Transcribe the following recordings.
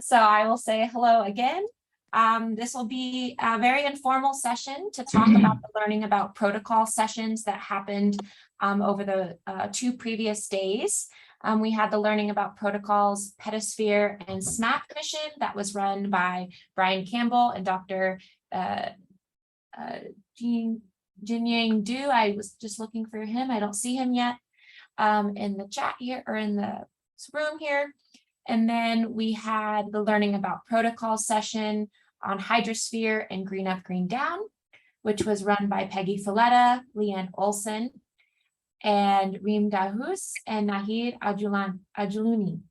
So I will say hello again. This will be a very informal session to talk about the learning about protocol sessions that happened over the 2 previous days. We had the learning about protocols, Pedosphere and SMAP mission that was run by Brian Campbell and Dr. Jinyang Du. I was just looking for him. I don't see him yet in the chat here or in the room here. And then we had the learning about protocol session on Hydrosphere and Green Up, Green Down, which was run by Peggy Filetta, Leanne Olson, and Reem Dahus and Nahid Ajuluni.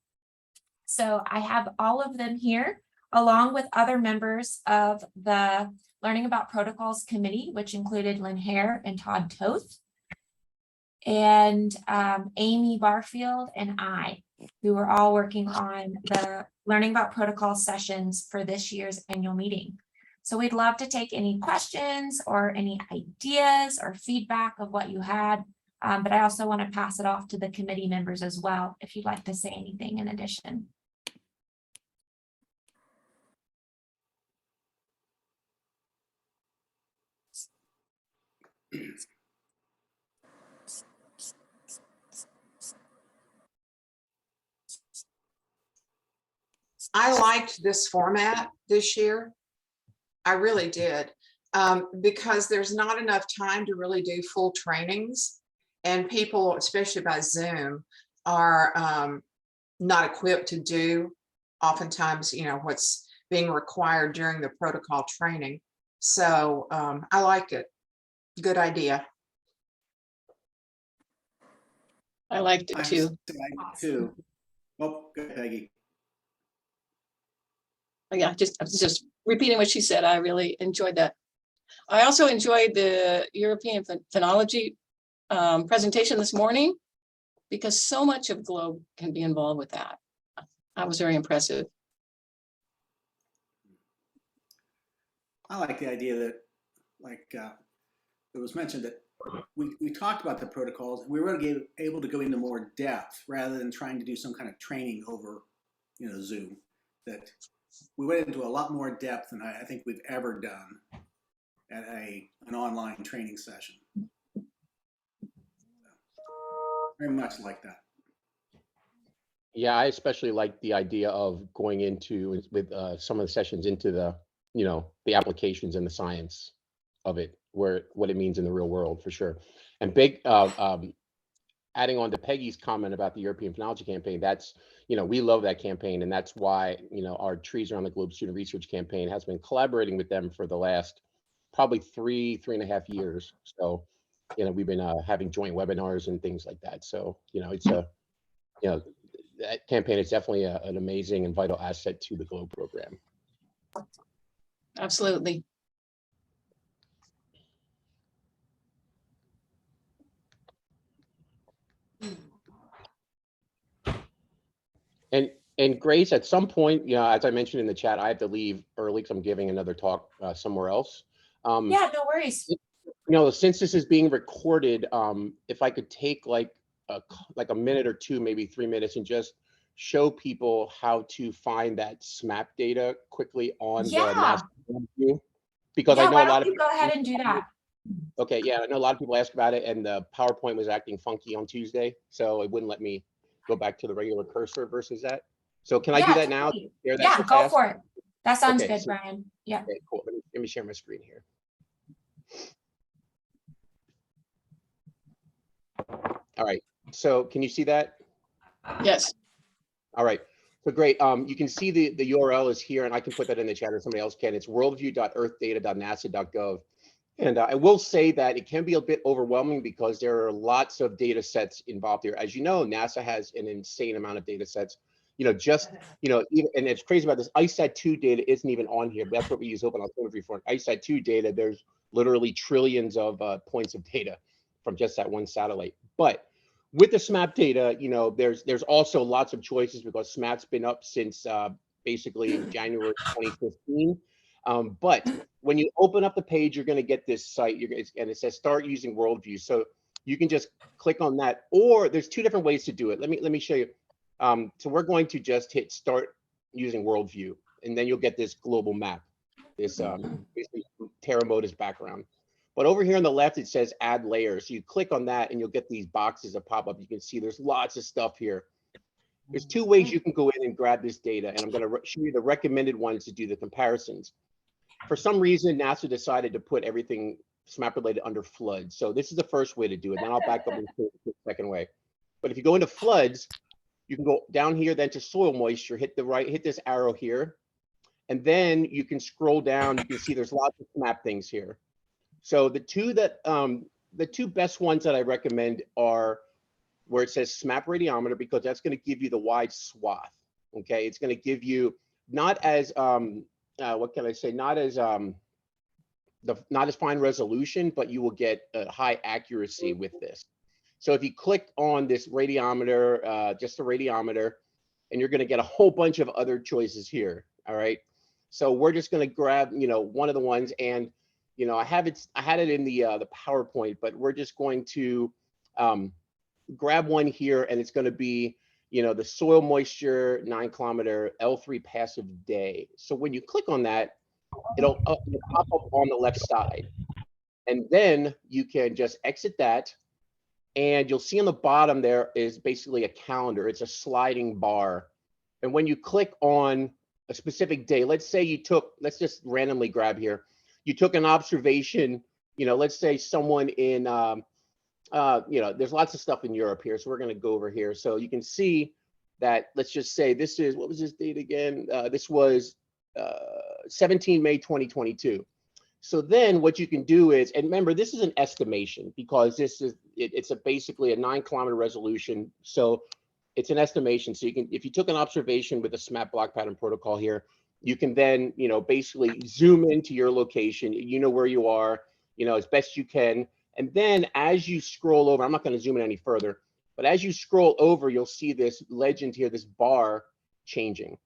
So I have all of them here, along with other members of the Learning About Protocols Committee, which included Lynn Hare and Todd Toth, and Amy Barfield and I, who were all working on the Learning About Protocol sessions for this year's annual meeting. So we'd love to take any questions or any ideas or feedback of what you had, but I also want to pass it off to the committee members as well, if you'd like to say anything in addition. I liked this format this year. I really did, because there's not enough time to really do full trainings, and people, especially by Zoom, are not equipped to do oftentimes, what's being required during the protocol training. So I liked it. Good idea. I liked it too. Too. Oh, good, Peggy. Yeah, I was just repeating what she said. I really enjoyed that. I also enjoyed the European phenology presentation this morning, because so much of GLOBE can be involved with that. I was very impressive. I like the idea that, like it was mentioned, that we talked about the protocols and we were able to go into more depth rather than trying to do some kind of training over, Zoom. That we went into a lot more depth than I think we've ever done at an online training session. Very much like that. Yeah, I especially like the idea of going into with some of the sessions into the, the applications and the science of it, what it means in the real world, for sure. And big, adding on to Peggy's comment about the European Phenology Campaign, that's, we love that campaign, and that's why, our Trees Around the Globe Student Research Campaign has been collaborating with them for the last probably 3.5 years. So, we've been having joint webinars and things like that. So, it's that campaign is definitely an amazing and vital asset to the GLOBE program. Absolutely. And Grace, at some point, as I mentioned in the chat, I have to leave early because I'm giving another talk somewhere else. Yeah, no worries. Since this is being recorded, if I could take like a minute or two, maybe 3 minutes, and just show people how to find that SMAP data quickly on the NASA view, because I know a lot of people go ahead and do that. Okay, yeah, I know a lot of people asked about it, and the PowerPoint was acting funky on Tuesday, so it wouldn't let me go back to the regular cursor versus that. So can I do that now? Yeah, go for it. That sounds good, Brian. Yeah. Okay, cool. Let me share my screen here. All right. So can you see that? Yes. All right. So great. You can see the URL is here, and I can put that in the chat or somebody else can. It's worldview.earthdata.nasa.gov. And I will say that it can be a bit overwhelming because there are lots of data sets involved here. As you know, NASA has an insane amount of data sets. And it's crazy about this. ICESat-2 data isn't even on here, but that's what we use Open Alternatives for. ICESat-2 data, there's literally trillions of points of data from just that one satellite. But with the SMAP data, there's also lots of choices because SMAP's been up since basically January 2015. But when you open up the page, you're going to get this site, and it says start using Worldview. So you can just click on that, or there's 2 different ways to do it. Let me show you. So we're going to just hit start using worldview. And then you'll get this global map, this basically Terra Modis background. But over here on the left, it says add layers. So you click on that and you'll get these boxes that pop up. You can see there's lots of stuff here. There's two ways you can go in and grab this data, and I'm going to show you the recommended ones to do the comparisons. For some reason, NASA decided to put everything SMAP related under floods. So this is the first way to do it. Then I'll back up and show you the second way. But if you go into floods, you can go down here, then to soil moisture, hit this arrow here. And then you can scroll down. You can see there's lots of SMAP things here. So the two best ones that I recommend are where it says SMAP radiometer, because that's going to give you the wide swath. Okay, it's going to give you not as what can I say? Not as fine resolution, but you will get a high accuracy with this. So if you click on this radiometer, just a radiometer, and you're going to get a whole bunch of other choices here. All right. So we're just going to grab, one of the ones, and I had it in the PowerPoint, but we're just going to grab one here, and it's going to be, the soil moisture 9-kilometer L3 passive day. So when you click on that, it'll pop up on the left side, and then you can just exit that, and you'll see on the bottom there is basically a calendar. It's a sliding bar, and when you click on a specific day, let's say let's just randomly grab here. You took an observation, let's say someone in, there's lots of stuff in Europe here. So we're going to go over here. So you can see that, let's just say this is, what was this date again? This was 17 May 2022. So then what you can do is, and remember, this is an estimation because it's basically a 9-kilometer resolution. So it's an estimation. So you can, if you took an observation with a SMAP block pattern protocol here, you can then, basically zoom into your location, where you are, as best you can. And then as you scroll over, I'm not going to zoom in any further, but as you scroll over, you'll see this legend here, this bar changing.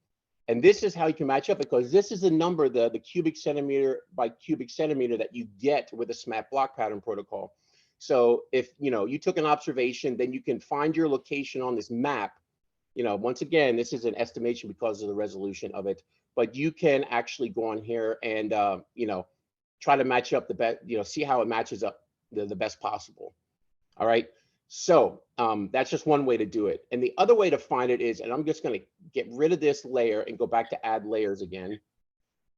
And this is how you can match up, because this is the number, the cubic centimeter by cubic centimeter that you get with a SMAP block pattern protocol. So if, you took an observation, then you can find your location on this map. Once again, this is an estimation because of the resolution of it, but you can actually go on here and, try to match up the best, see how it matches up the best possible. All right. So that's just one way to do it. And the other way to find it is, and I'm just going to get rid of this layer and go back to add layers again.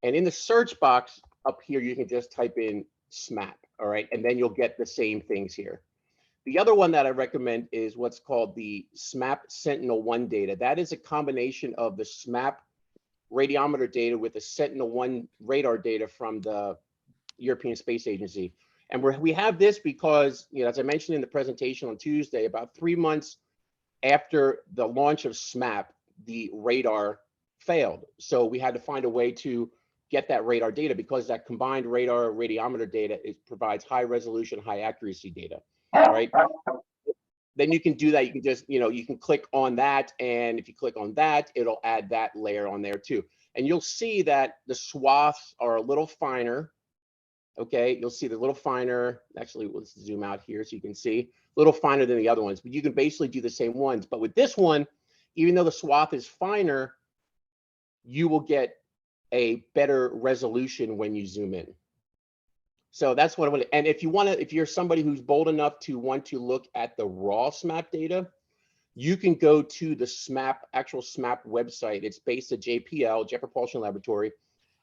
And in the search box up here, you can just type in SMAP. All right. And then you'll get the same things here. The other one that I recommend is what's called the SMAP Sentinel-1 data. That is a combination of the SMAP radiometer data with the Sentinel-1 radar data from the European Space Agency. And we have this because, as I mentioned in the presentation on Tuesday, about 3 months after the launch of SMAP, the radar failed. So we had to find a way to get that radar data, because that combined radar radiometer data, it provides high resolution, high accuracy data. All right. Then you can do that. You can just, you can click on that. And if you click on that, it'll add that layer on there too. And you'll see that the swaths are a little finer. Okay, you'll see the little finer. Actually, let's zoom out here so you can see a little finer than the other ones, but you can basically do the same ones. But with this one, even though the swath is finer, you will get a better resolution when you zoom in. So that's what I want to, and if you're somebody who's bold enough to want to look at the raw SMAP data, you can go to the actual SMAP website. It's based at JPL, Jet Propulsion Laboratory.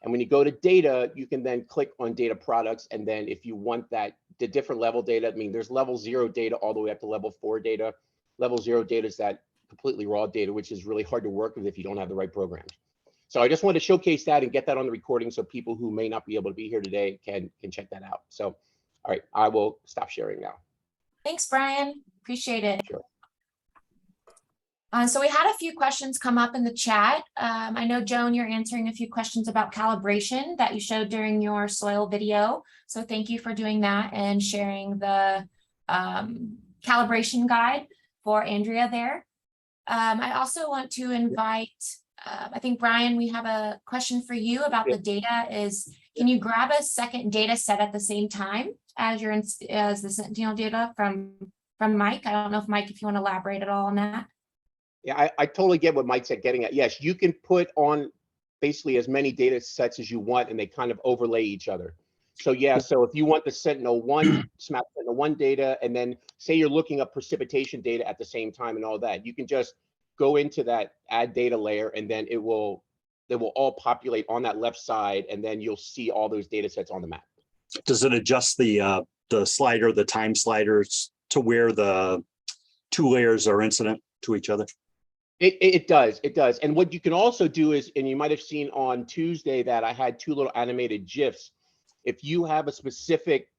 And when you go to data, you can then click on data products. And then if you want the different level data, there's level 0 data all the way up to level 4 data. Level 0 data is that completely raw data, which is really hard to work with if you don't have the right programs. So I just wanted to showcase that and get that on the recording so people who may not be able to be here today can check that out. So, all right, I will stop sharing now. Thanks, Brian. Appreciate it. Sure. So we had a few questions come up in the chat. I know, Joan, you're answering a few questions about calibration that you showed during your soil video. So thank you for doing that and sharing the calibration guide for Andrea there. I also want to invite, I think, Brian, we have a question for you about the data can you grab a second data set at the same time as the Sentinel data from Mike? I don't know if Mike, if you want to elaborate at all on that. Yeah, I totally get what Mike said, getting at. Yes, you can put on basically as many data sets as you want, and they kind of overlay each other. So yeah, so if you want the Sentinel-1, SMAP Sentinel-1 data, and then say you're looking up precipitation data at the same time and all that, you can just go into that add data layer, and then they will all populate on that left side, and then you'll see all those data sets on the map. Does it adjust the slider, the time sliders to where the two layers are incident to each other? It does. And what you can also do is, and you might have seen on Tuesday that I had two little animated GIFs. If you have a specific,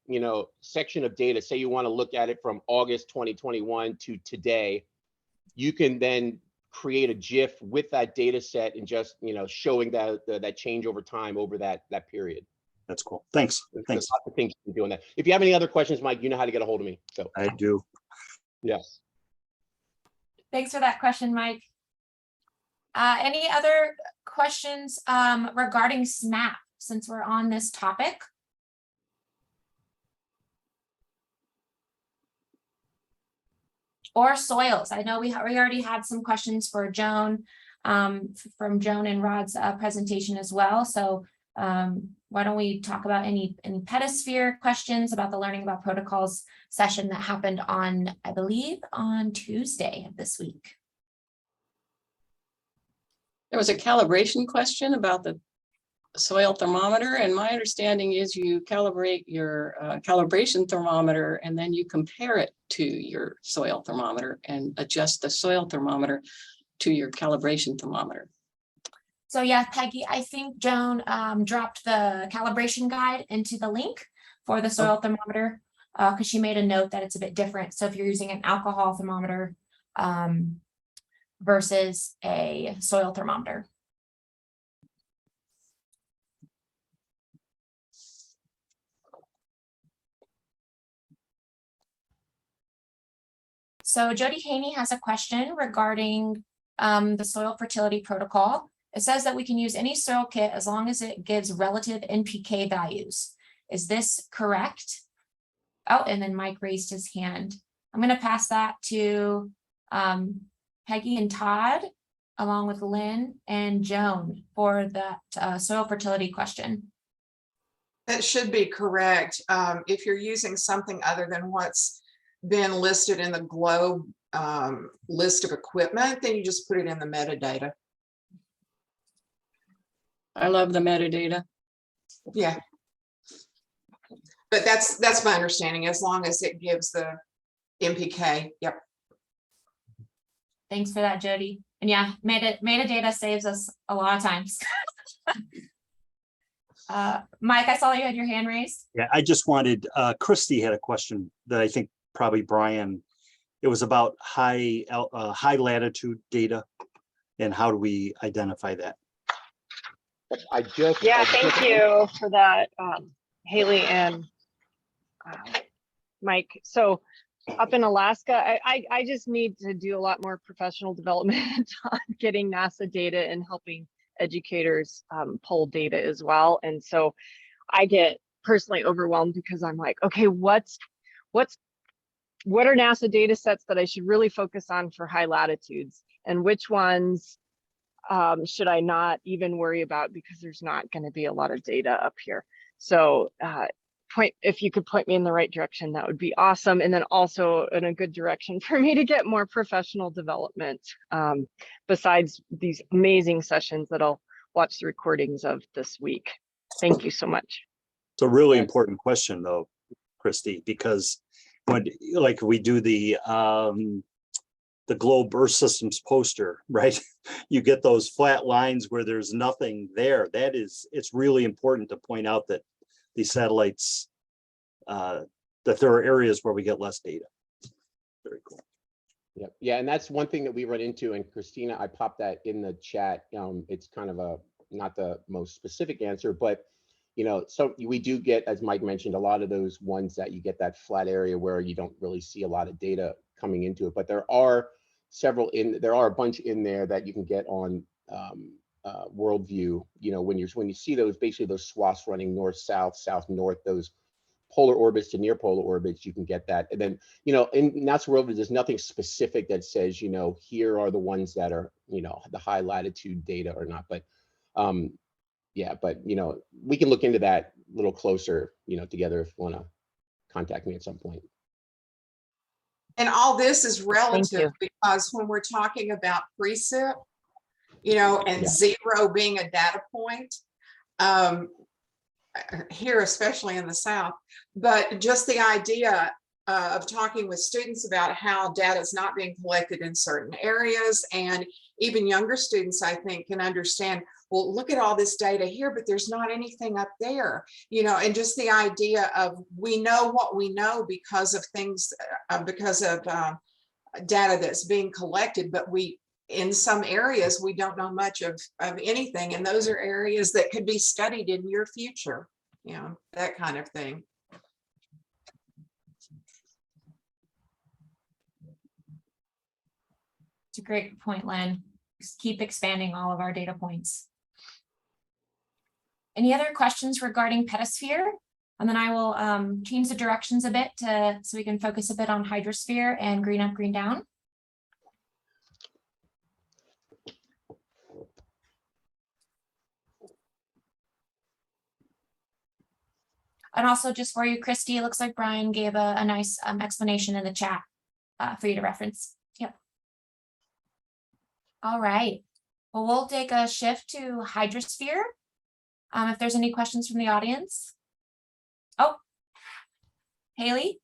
section of data, say you want to look at it from August 2021 to today, you can then create a GIF with that data set and just, showing that change over time over that period. That's cool. Thanks. There's Thanks. lots of things you can do on that. If you have any other questions, Mike, you know how to get a hold of me. So I do. yes. Thanks for that question, Mike. Any other questions regarding SMAP, since we're on this topic? Or soils? I know we already had some questions for Joan, from Joan and Rod's presentation as well. So why don't we talk about any pedosphere questions about the learning about protocols session that happened on, I believe, on Tuesday of this week. There was a calibration question about the soil thermometer, and my understanding is you calibrate your calibration thermometer and then you compare it to your soil thermometer and adjust the soil thermometer to your calibration thermometer. So yeah, Peggy, I think Joan dropped the calibration guide into the link for the soil thermometer because she made a note that it's a bit different. So if you're using an alcohol thermometer versus a soil thermometer. So Jody Haney has a question regarding the soil fertility protocol. It says that we can use any soil kit as long as it gives relative NPK values. Is this correct? Oh, and then Mike raised his hand. I'm going to pass that to Peggy and Todd, along with Lynn and Joan for that soil fertility question. That should be correct. If you're using something other than what's been listed in the GLOBE list of equipment, then you just put it in the metadata. I love the metadata. Yeah. But that's my understanding, as long as it gives the NPK. Yep. Thanks for that, Jody. And yeah, metadata saves us a lot of times. Mike, I saw you had your hand raised. Yeah, I just wanted, Christy had a question that I think probably Brian, it was about high latitude data and how do we identify that? Yeah, thank you for that, Haley and Mike. So up in Alaska, I just need to do a lot more professional development on getting NASA data and helping educators pull data as well. And so I get personally overwhelmed because I'm like, okay, what are NASA data sets that I should really focus on for high latitudes, and which ones should I not even worry about because there's not going to be a lot of data up here. So if you could point me in the right direction, that would be awesome. And then also in a good direction for me to get more professional development besides these amazing sessions that I'll watch the recordings of this week. Thank you so much. It's a really important question though, Christy, because when like we do the Globe Earth Systems poster, right? You get those flat lines where there's nothing there. It's really important to point out that these satellites, that there are areas where we get less data. Very cool. Yeah, and that's one thing that we run into. And Christina, I popped that in the chat. It's kind of not the most specific answer, but so we do get, as Mike mentioned, a lot of those ones that you get that flat area where you don't really see a lot of data coming into it. But there are a bunch in there that you can get on Worldview. When you see those, basically those swaths running north, south, north, those polar orbits to near polar orbits, you can get that. And then, you know, in NASA rovers, there's nothing specific that says, you know, here are the ones that are, you know, the high latitude data or not. But yeah, but you know, we can look into that a little closer, you know, together if you want to contact me at some point. And all this is you. relative because when we're talking about precip, you know, and Yeah. 0 being a data point, here, especially in the South, but just the idea of talking with students about how data is not being collected in certain areas, and even younger students, I think, can understand, well, look at all this data here, but there's not anything up there, you know, and just the idea of we know what we know because of things, because of data that's being collected, but in some areas, we don't know much of anything. And those are areas that could be studied in your future, you know, that kind of thing. It's a great point, Len. Just keep expanding all of our data points. Any other questions regarding pedosphere? And then I will change the directions a bit so we can focus a bit on hydrosphere and green up, green down. And also just for you, Christy, it looks like Brian gave a nice explanation in the chat for you to reference. Yep. All right. Well, we'll take a shift to hydrosphere. If there's any questions from the audience. Oh, Haley,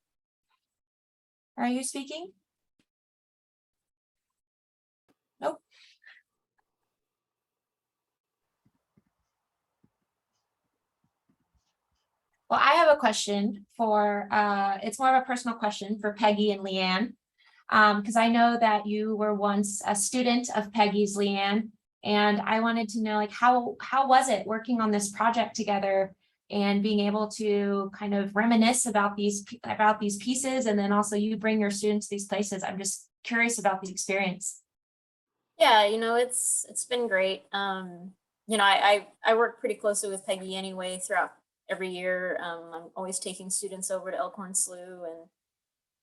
are you speaking? Nope. Well, I have a question for, it's more of a personal question for Peggy and Leanne. Because I know that you were once a student of Peggy's, Leanne, and I wanted to know, like, how was it working on this project together and being able to kind of reminisce about these pieces, and then also you bring your students to these places. I'm just curious about the experience. Yeah, you know, it's been great. You know, I work pretty closely with Peggy anyway throughout every year. I'm always taking students over to Elkhorn Slough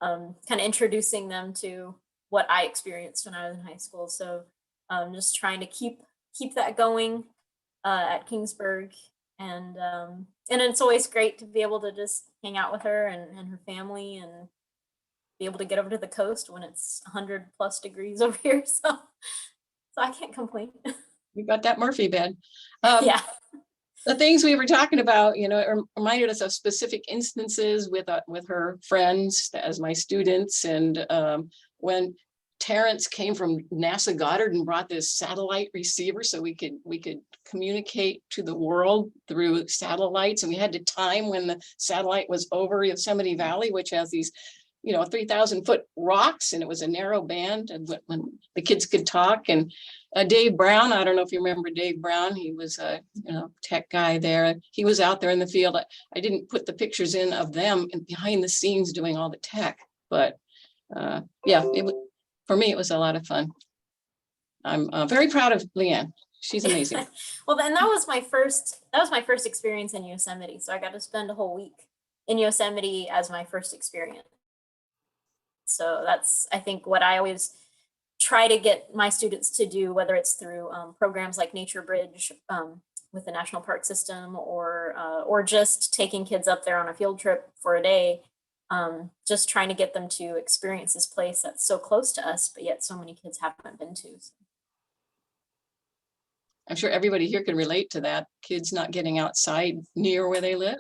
and kind of introducing them to what I experienced when I was in high school. So just trying to keep that going at Kingsburg, and it's always great to be able to just hang out with her and her family, and be able to get over to the coast when it's 100+ degrees over here. So I can't complain. We got that Murphy bed. Yeah. The things we were talking about, you know, it reminded us of specific instances with her friends as my students. And when Terrence came from NASA Goddard and brought this satellite receiver so we could communicate to the world through satellites, and we had to time when the satellite was over Yosemite Valley, which has these, you know, 3,000-foot rocks, and it was a narrow band, and when the kids could talk. And Dave Brown, I don't know if you remember Dave Brown, he was a tech guy there. He was out there in the field. I didn't put the pictures in of them and behind the scenes doing all the tech, but yeah, for me, it was a lot of fun. I'm very proud of Leanne. She's amazing. Well, then that was my first experience in Yosemite. So I got to spend a whole week in Yosemite as my first experience. So that's, I think, what I always try to get my students to do, whether it's through programs like Nature Bridge with the National Park System, or just taking kids up there on a field trip for a day, just trying to get them to experience this place that's so close to us, but yet so many kids haven't been to. So. I'm sure everybody here can relate to that. Kids not getting outside near where they live.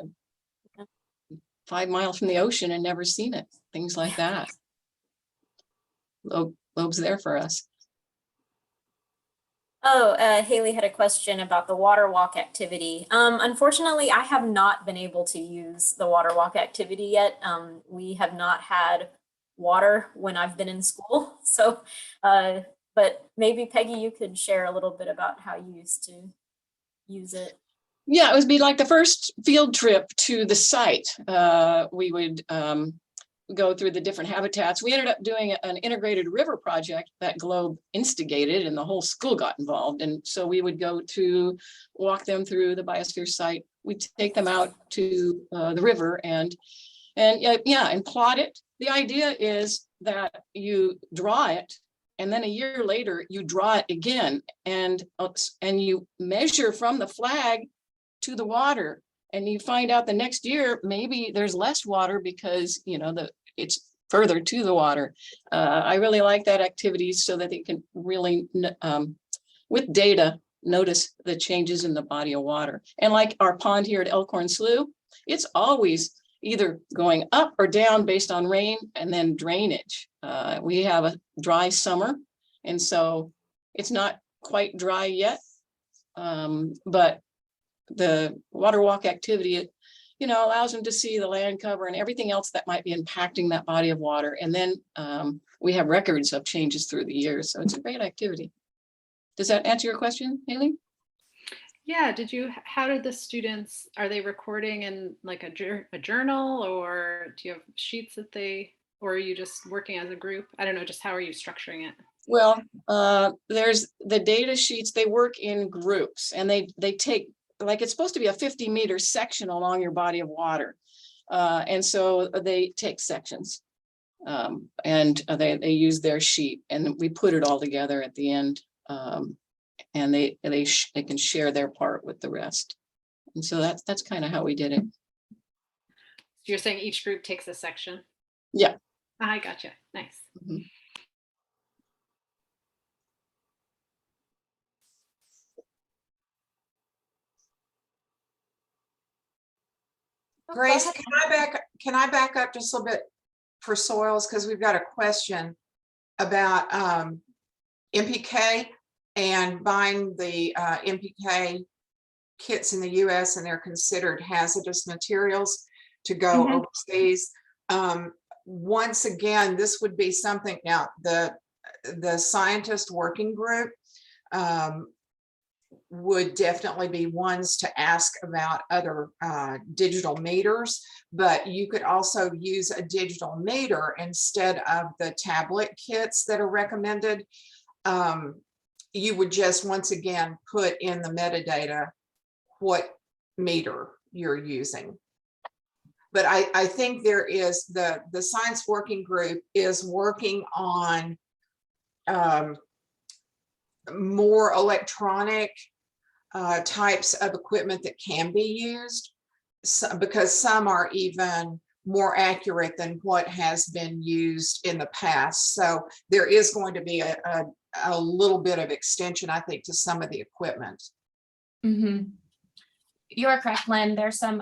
5 miles from the ocean and never seen it. Things like that. Loeb's there for us. Oh, Haley had a question about the water walk activity. Unfortunately, I have not been able to use the water walk activity yet. We have not had water when I've been in school. So, but maybe Peggy, you could share a little bit about how you used to use it. Yeah, it would be like the first field trip to the site. We would go through the different habitats. We ended up doing an integrated river project that Globe instigated, and the whole school got involved. And so we would go to walk them through the biosphere site we take them out to the river and yeah, and plot it. The idea is that you draw it, and then a year later you draw it again, and you measure from the flag to the water, and you find out the next year maybe there's less water because it's further to the water. I really like that activity so that they can really with data notice the changes in the body of water. And like our pond here at Elkhorn Slough, it's always either going up or down based on rain and then drainage. We have a dry summer, and so it's not quite dry yet, but the water walk activity, allows them to see the land cover and everything else that might be impacting that body of water. And then we have records of changes through the years. So it's a great activity. Does that answer your question, Haley? Yeah, how did the students, are they recording in like a journal, or do you have sheets or are you just working as a group? I don't know, just how are you structuring it? Well, there's the data sheets. They work in groups, and they take, like, it's supposed to be a 50-meter section along your body of water. And so they take sections and they use their sheet, and we put it all together at the end. And they can share their part with the rest. And so that's kind of how we did it. You're saying each group takes a section? Yeah. I gotcha. Nice. Mhm. Oh, go Grace, ahead. can I back up just a little bit for soils? Because we've got a question about NPK and buying the NPK kits in the US, and they're considered hazardous materials to go Mhm. overseas. Once again, this would be something, now the scientist working group would definitely be ones to ask about other digital meters, but you could also use a digital meter instead of the tablet kits that are recommended. You would just once again put in the metadata what meter you're using. But I think there is the science working group is working on more electronic types of equipment that can be used, because some are even more accurate than what has been used in the past. So there is going to be a little bit of extension, I think, to some of the equipment. Mhm. You are correct, Lynn. There's some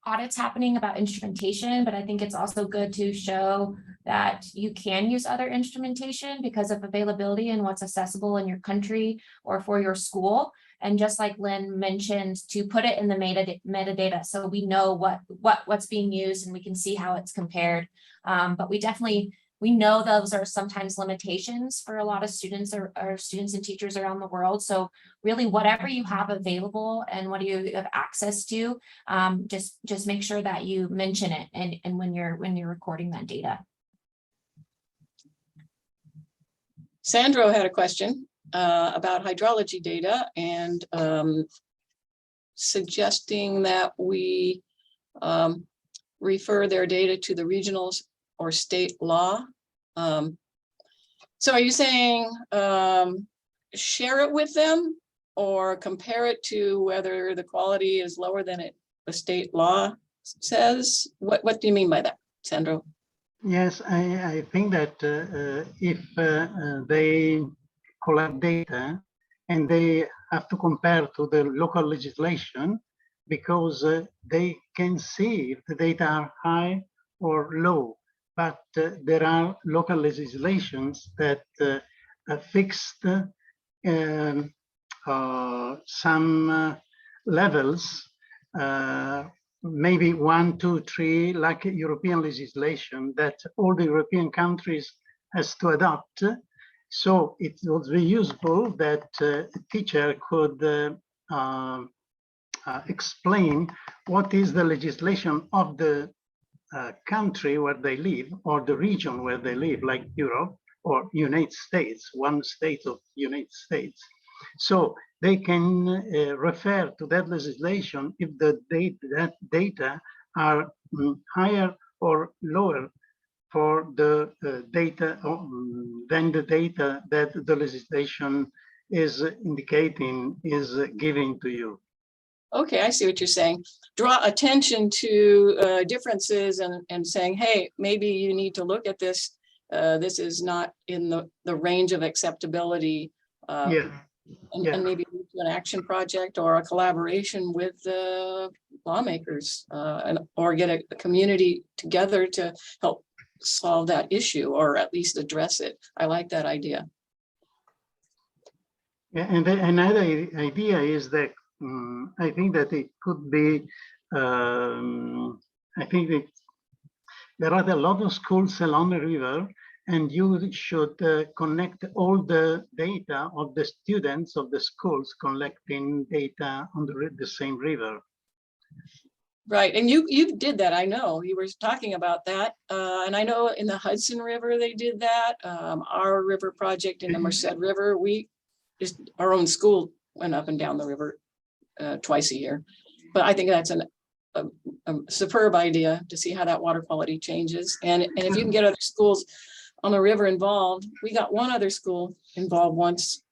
audits happening about instrumentation, but I think it's also good to show that you can use other instrumentation because of availability and what's accessible in your country or for your school. And just like Lynn mentioned, to put it in the metadata so we know what's being used and we can see how it's compared. But we know those are sometimes limitations for a lot of students or students and teachers around the world. So really whatever you have available and what you have access to, just make sure that you mention it and when you're recording that data. Sandro had a question about hydrology data and suggesting that we refer their data to the regionals or state law. So are you saying share it with them or compare it to whether the quality is lower than the state law says? What do you mean by that, Sandro? Yes, I think that if they collect data and they have to compare to the local legislation, because they can see if the data are high or low. But there are local legislations that fixed some levels, maybe 1, 2, 3, like European legislation that all the European countries has to adopt. So it would be useful that a teacher could explain what is the legislation of the country where they live or the region where they live, like Europe or United States, one state of United States. So they can refer to that legislation if the that data are higher or lower for the data than the data that the legislation is indicating, is giving to you. Okay, I see what you're saying. Draw attention to differences and saying, hey, maybe you need to look at this. This is not in the range of acceptability. Yeah. And maybe do an action project or a collaboration with the lawmakers or get a community together to help solve that issue or at least address it. I like that idea. Yeah, and another idea is that I think that it could be, I think that there are a lot of schools along the river, and you should connect all the data of the students of the schools collecting data on the same river. Right, and you did that, I know. You were talking about that. And I know in the Hudson River, they did that. Our river project in the Merced River, our own school went up and down the river twice a year. But I think that's a superb idea to see how that water quality changes. And if you can get other schools on the river involved, we got one other school involved once.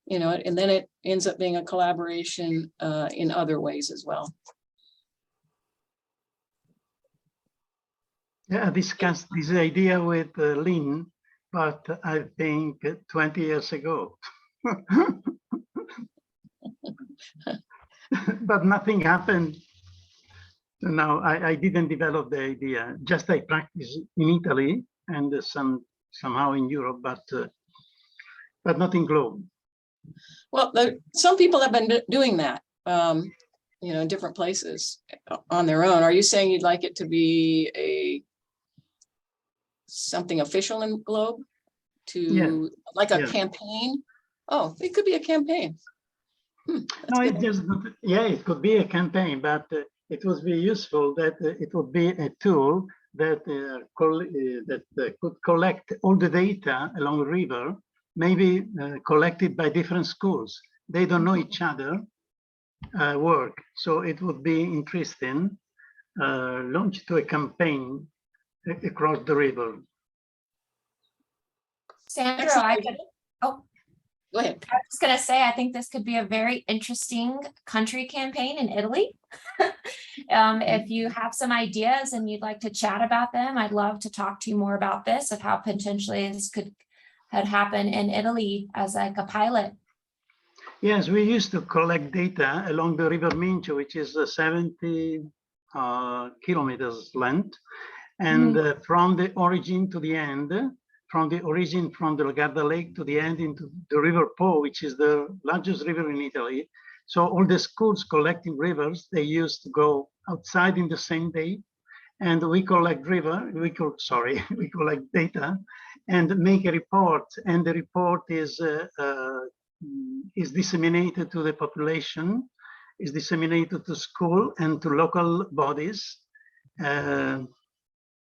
You know, and then it ends up being a collaboration in other ways as well. Yeah, I discussed this idea with Lynn, but I think 20 years ago. But nothing happened. So now I didn't develop the idea. Just I practice in Italy and somehow in Europe, but not in Globe. Well, some people have been doing that, you know, in different places on their own. Are you saying you'd like it to be something official in Globe like a campaign? Oh, it could be a campaign. No, it just, it could be a campaign, but it would be useful that it would be a tool that could collect all the data along the river, maybe collected by different schools. They don't know each other work, so it would be interesting launch to a campaign across the river. Sandra, Go ahead. I was going to say, I think this could be a very interesting country campaign in Italy. If you have some ideas and you'd like to chat about them, I'd love to talk to you more about this, of how potentially this could happen in Italy as like a pilot. Yes, we used to collect data along the River Mincio, which is 70 kilometers length. And from the origin to the end, from the Garda Lake to the end into the River Po, which is the largest river in Italy. So all the schools collecting rivers, they used to go outside in the same day, and we collect data and make a report, and the report is disseminated to the population, is disseminated to school and to local bodies,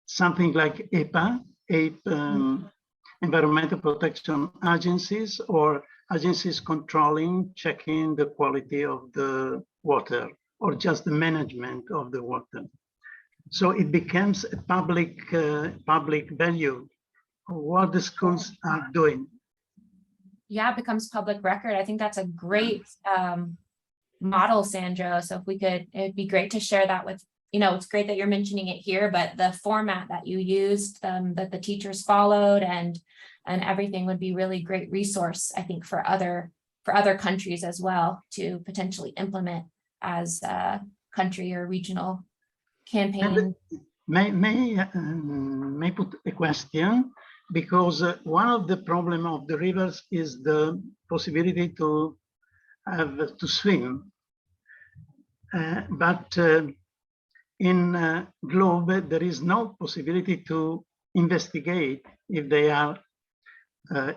something like EPA, environmental protection agencies, or agencies checking the quality of the water, or just the management of the water. So it becomes a public value of what the schools are doing. Yeah, it becomes public record. I think that's a great model, Sandro. So if we could, it'd be great to share that with, it's great that you're mentioning it here, but the format that you used, that the teachers followed and everything would be really great resource, I think, for other countries as well to potentially implement as a country or regional campaign. May put a question, because one of the problem of the rivers is the possibility to swim, but in Globe there is no possibility to investigate if they are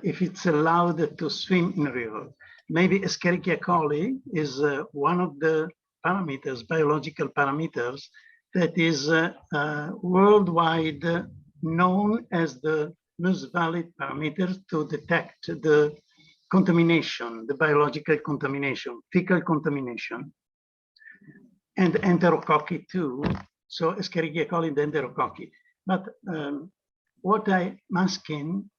if it's allowed to swim in a river. Maybe Escherichia coli is one of the parameters, biological parameters, that is worldwide known as the most valid parameter to detect the contamination, the biological contamination, fecal contamination, and enterococci too. So Escherichia coli and enterococci. But what I'm asking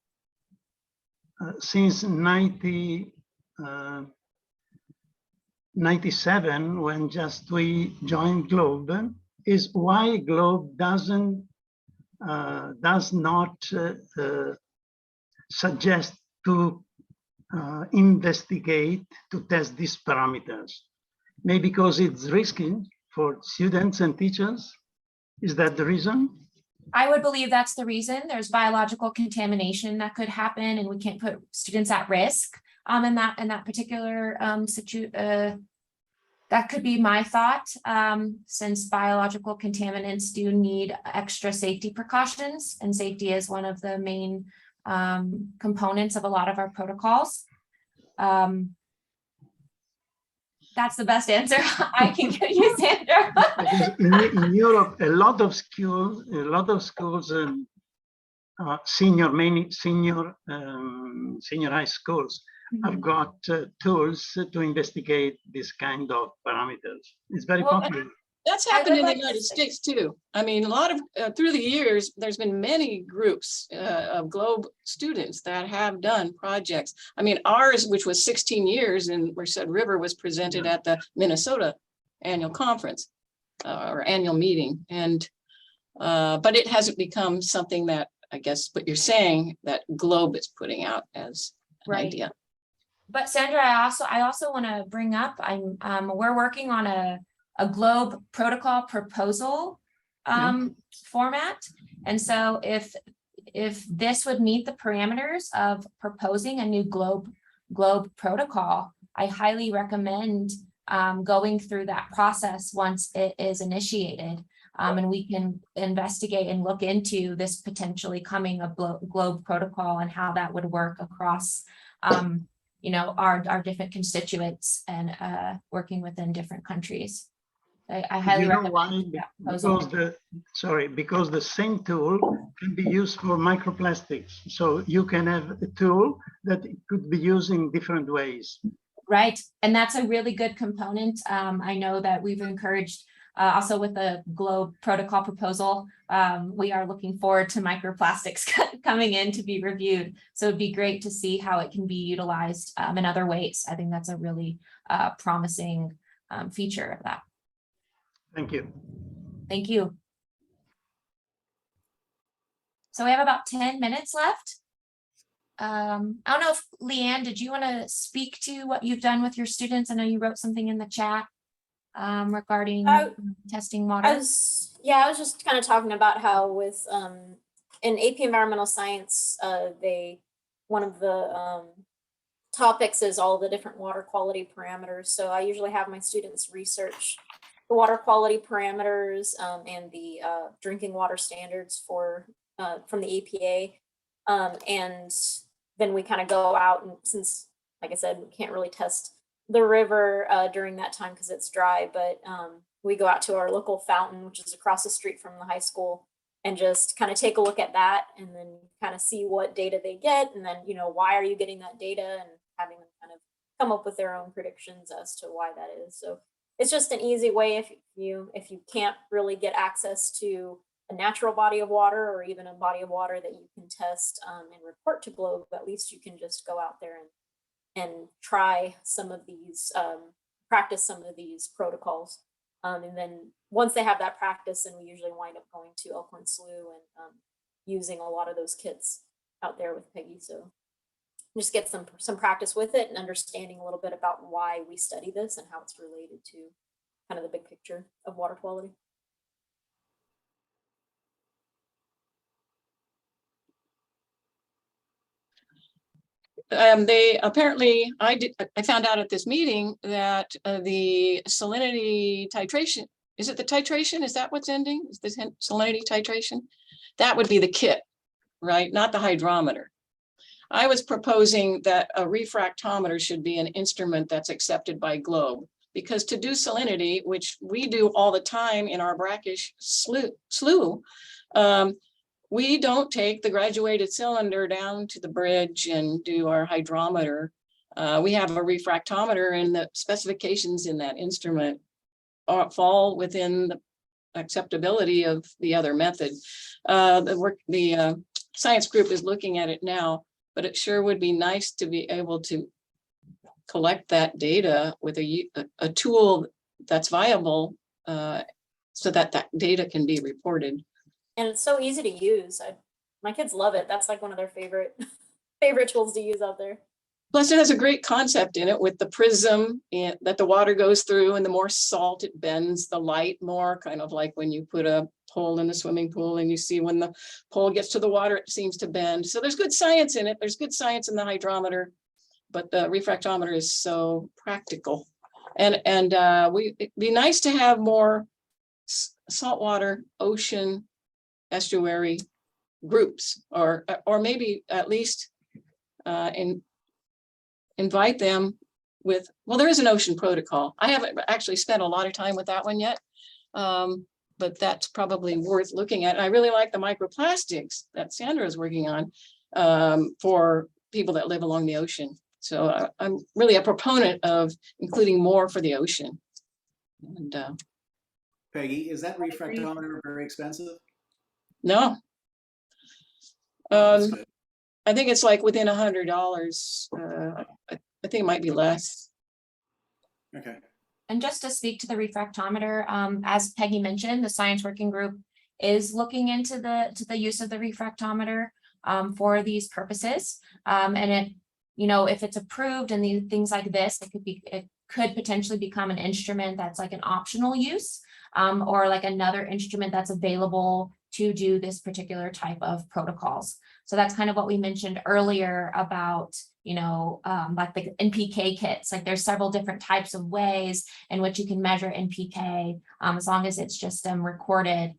since 97, when just we joined GLOBE, is why GLOBE does not suggest to investigate, to test these parameters. Maybe because it's risky for students and teachers. Is that the reason? I would believe that's the reason. There's biological contamination that could happen, and we can't put students at risk in that particular that could be my thought, since biological contaminants do need extra safety precautions, and safety is one of the main components of a lot of our protocols. That's the best answer I can give you, Sandra. in Europe, a lot of schools, senior high schools have got tools to investigate this kind of parameters. It's very Well, popular. That's I happened would in the like to United say- States too. I mean, a lot of, through the years, there's been many groups of GLOBE students that have done projects. I mean, ours, which was 16 years in Merced River, was presented at the Minnesota annual conference or annual meeting. And, but it hasn't become something that, I guess, what you're saying, that GLOBE is putting out as an Right. idea. But Sandra, I also want to bring up, we're working on a GLOBE protocol proposal format. And so if this would meet the parameters of proposing a new GLOBE protocol, I highly recommend going through that process once it is initiated. And we can investigate and look into this potentially coming a GLOBE protocol and how that would work across our different constituents and working within different countries. I highly You know recommend why? that proposal. Because the same tool can be used for microplastics. So you can have a tool that could be used in different ways. Right, and that's a really good component. I know that we've encouraged also with the GLOBE protocol proposal, we are looking forward to microplastics coming in to be reviewed. So it'd be great to see how it can be utilized in other ways. I think that's a really promising feature of that. Thank you. Thank you. So we have about 10 minutes left. I don't know if Leanne, did you want to speak to what you've done with your students? I know you wrote something in the chat regarding testing water. I was just kind of talking about how with in AP Environmental Science, one of the topics is all the different water quality parameters. So I usually have my students research the water quality parameters and the drinking water standards from the EPA. And then we kind of go out, and since, like I said, we can't really test the river during that time because it's dry, but we go out to our local fountain, which is across the street from the high school, and just kind of take a look at that and then kind of see what data they get. And then, why are you getting that data, and having them kind of come up with their own predictions as to why that is. So it's just an easy way if you can't really get access to a natural body of water or even a body of water that you can test and report to GLOBE, at least you can just go out there and try some of these, practice some of these protocols. And then once they have that practice, then we usually wind up going to Elkhorn Slough and using a lot of those kits out there with Peggy. So just get some practice with it and understanding a little bit about why we study this and how it's related to kind of the big picture of water quality. They apparently, I found out at this meeting that the salinity titration, is it the titration? Is that what's ending? Is this salinity titration? That would be the kit, right? Not the hydrometer. I was proposing that a refractometer should be an instrument that's accepted by GLOBE, because to do salinity, which we do all the time in our brackish slough, we don't take the graduated cylinder down to the bridge and do our hydrometer We have a refractometer, and the specifications in that instrument fall within the acceptability of the other method. The science group is looking at it now, but it sure would be nice to be able to collect that data with a tool that's viable, so that that data can be reported. And it's so easy to use. My kids love it. That's like one of their favorite tools to use out there. Plus, it has a great concept in it with the prism that the water goes through, and the more salt it bends the light more, kind of like when you put a pole in the swimming pool and you see when the pole gets to the water, it seems to bend. So there's good science in it. There's good science in the hydrometer, but the refractometer is so practical. And it'd be nice to have more saltwater, ocean, estuary groups, or maybe at least invite them with, well, there is an ocean protocol. I haven't actually spent a lot of time with that one yet, but that's probably worth looking at. And I really like the microplastics that Sandra is working on for people that live along the ocean. So I'm really a proponent of including more for the ocean. And Peggy, is that refractometer very expensive? no. That's good. I think it's like within $100. I think it might be less. Okay. And just to speak to the refractometer, as Peggy mentioned, the science working group is looking into the use of the refractometer for these purposes. And it, you know, if it's approved and these things like this, it could potentially become an instrument that's like an optional use, or like another instrument that's available to do this particular type of protocols. So that's kind of what we mentioned earlier about, you know, like the NPK kits. Like there's several different types of ways in which you can measure NPK, as long as it's just recorded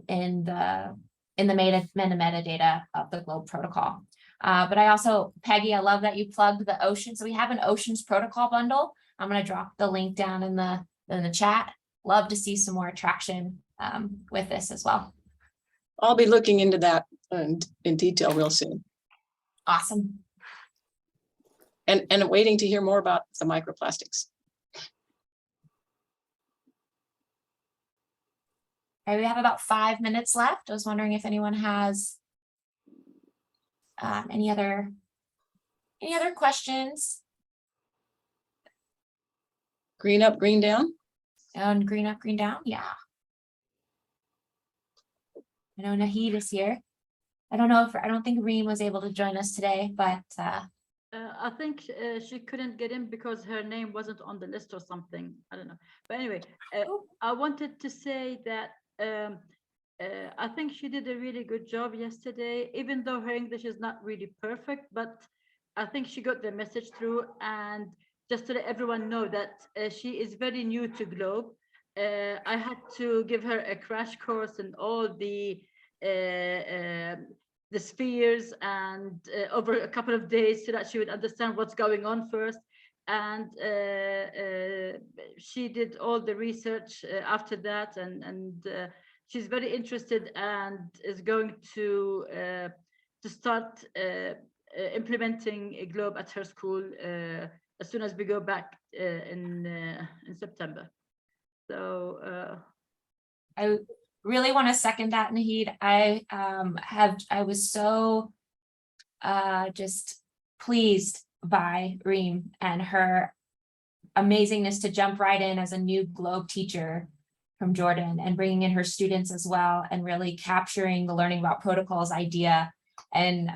in the metadata of the GLOBE protocol. But I also, Peggy, I love that you plugged the ocean. So we have an oceans protocol bundle. I'm going to drop the link down in the chat. Love to see some more traction with this as well. I'll be looking into that in detail real soon. Awesome. And waiting to hear more about the microplastics. All right, we have about 5 minutes left. I was wondering if anyone has any other questions? Green up, green down. And green up, green down. Yeah. I know Nahid is here. I don't think Reem was able to join us today, but I think she couldn't get in because her name wasn't on the list or something. I don't know. But anyway, I wanted to say that I think she did a really good job yesterday, even though her English is not really perfect, but I think she got the message through. And just to let everyone know that she is very new to GLOBE. I had to give her a crash course in all the spheres and over a couple of days so that she would understand what's going on first. And she did all the research after that, and she's very interested and is going to start implementing GLOBE at her school as soon as we go back in September. So I really want to second that, Nahid. I was so just pleased by Reem and her amazingness to jump right in as a new GLOBE teacher from Jordan and bringing in her students as well, and really capturing the learning about protocols idea and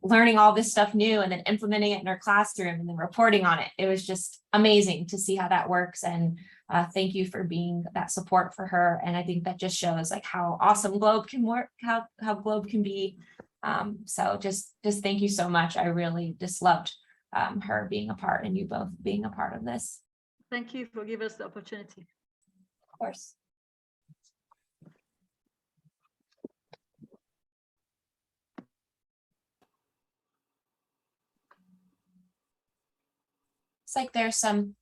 learning all this stuff new and then implementing it in her classroom and then reporting on it. It was just amazing to see how that works. And thank you for being that support for her. And I think that just shows like how awesome GLOBE can work, how GLOBE can be. So just thank you so much. I really just loved her being a part and you both being a part of this. thank you for giving us the opportunity. Of course. It's like there's some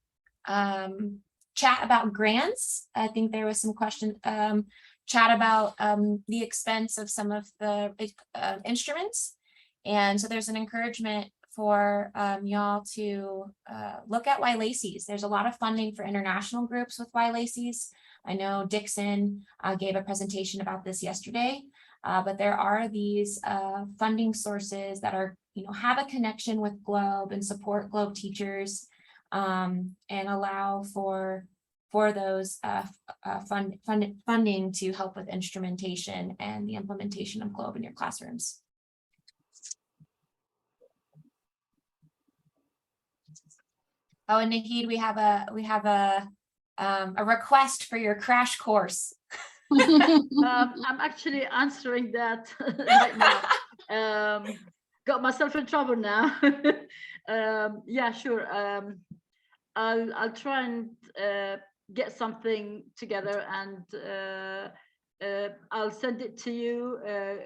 chat about grants. I think there was some question, chat about the expense of some of the instruments. And so there's an encouragement for y'all to look at YLACES. There's a lot of funding for international groups with YLACES. I know Dixon gave a presentation about this yesterday, but there are these funding sources that are, have a connection with Globe and support Globe teachers and allow for those funding to help with instrumentation and the implementation of Globe in your classrooms. Oh, and Nahid, we have a request for your crash course. I'm actually answering that right now. Got myself in trouble now. Yeah, sure. I'll try and get something together, and I'll send it to you,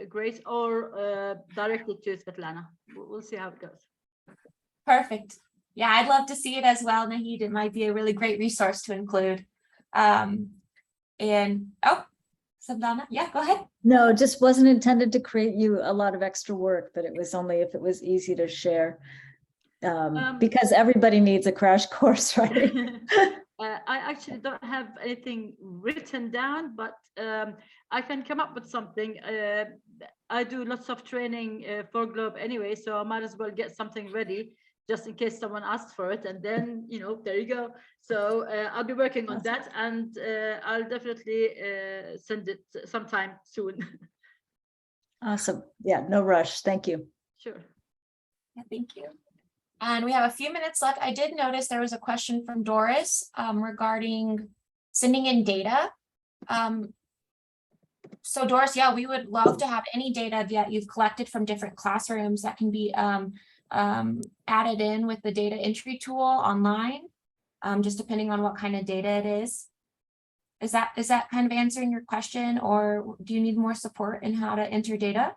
Grace, or directly to Svetlana. We'll see how it goes. Perfect. Yeah, I'd love to see it as well, Nahid. It might be a really great resource to include. And Svetlana, yeah, go ahead. No, it just wasn't intended to create you a lot of extra work, but it was only if it was easy to share. Because everybody needs a crash course, right? I actually don't have anything written down, but I can come up with something. I do lots of training for Globe anyway, so I might as well get something ready just in case someone asks for it, and then, there you go. So I'll be working on that, and I'll definitely send it sometime soon. Awesome. Yeah, no rush. Thank you. Sure. Yeah, thank you. And we have a few minutes left. I did notice there was a question from Doris regarding sending in data. So Doris, yeah, we would love to have any data that you've collected from different classrooms that can be added in with the data entry tool online, just depending on what kind of data it is. Is that kind of answering your question, or do you need more support in how to enter data?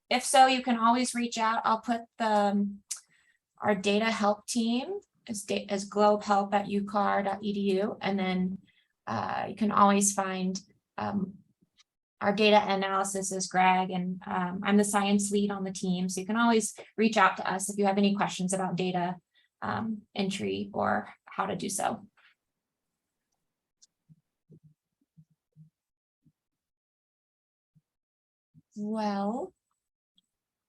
If so, you can always reach out. I'll put our data help team as globehelp@ucar.edu, and then you can always find our data analysis is Greg, and I'm the science lead on the team, so you can always reach out to us if you have any questions about data entry or how to do so. Well,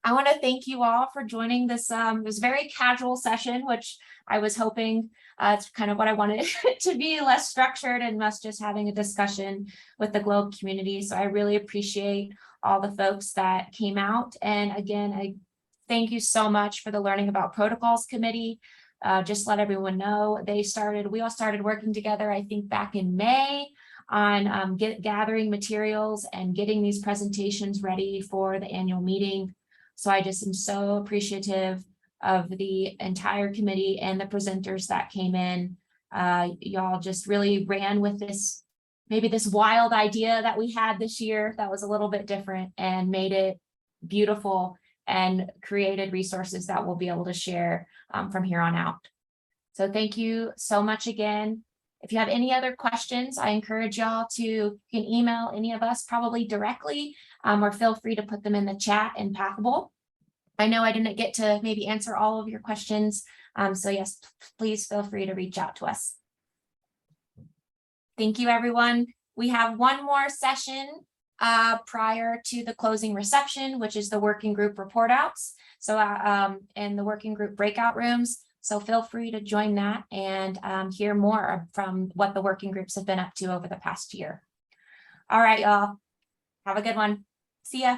I want to thank you all for joining this very casual session, which I was hoping it's kind of what I wanted it to be, less structured and us just having a discussion with the Globe community. So I really appreciate all the folks that came out. And again, I thank you so much for the Learning About Protocols Committee. Just let everyone know we all started working together, I think back in May, on gathering materials and getting these presentations ready for the annual meeting. So I just am so appreciative of the entire committee and the presenters that came in. Y'all just really ran with this, maybe this wild idea that we had this year that was a little bit different, and made it beautiful and created resources that we'll be able to share from here on out. So thank you so much again. If you have any other questions, I encourage y'all you can email any of us probably directly, or feel free to put them in the chat in Pathable. I know I didn't get to maybe answer all of your questions. So yes, please feel free to reach out to us. Thank you, everyone. We have one more session prior to the closing reception, which is the working group report outs. So in the working group breakout rooms. So feel free to join that and hear more from what the working groups have been up to over the past year. All right, y'all. Have a good one. See ya.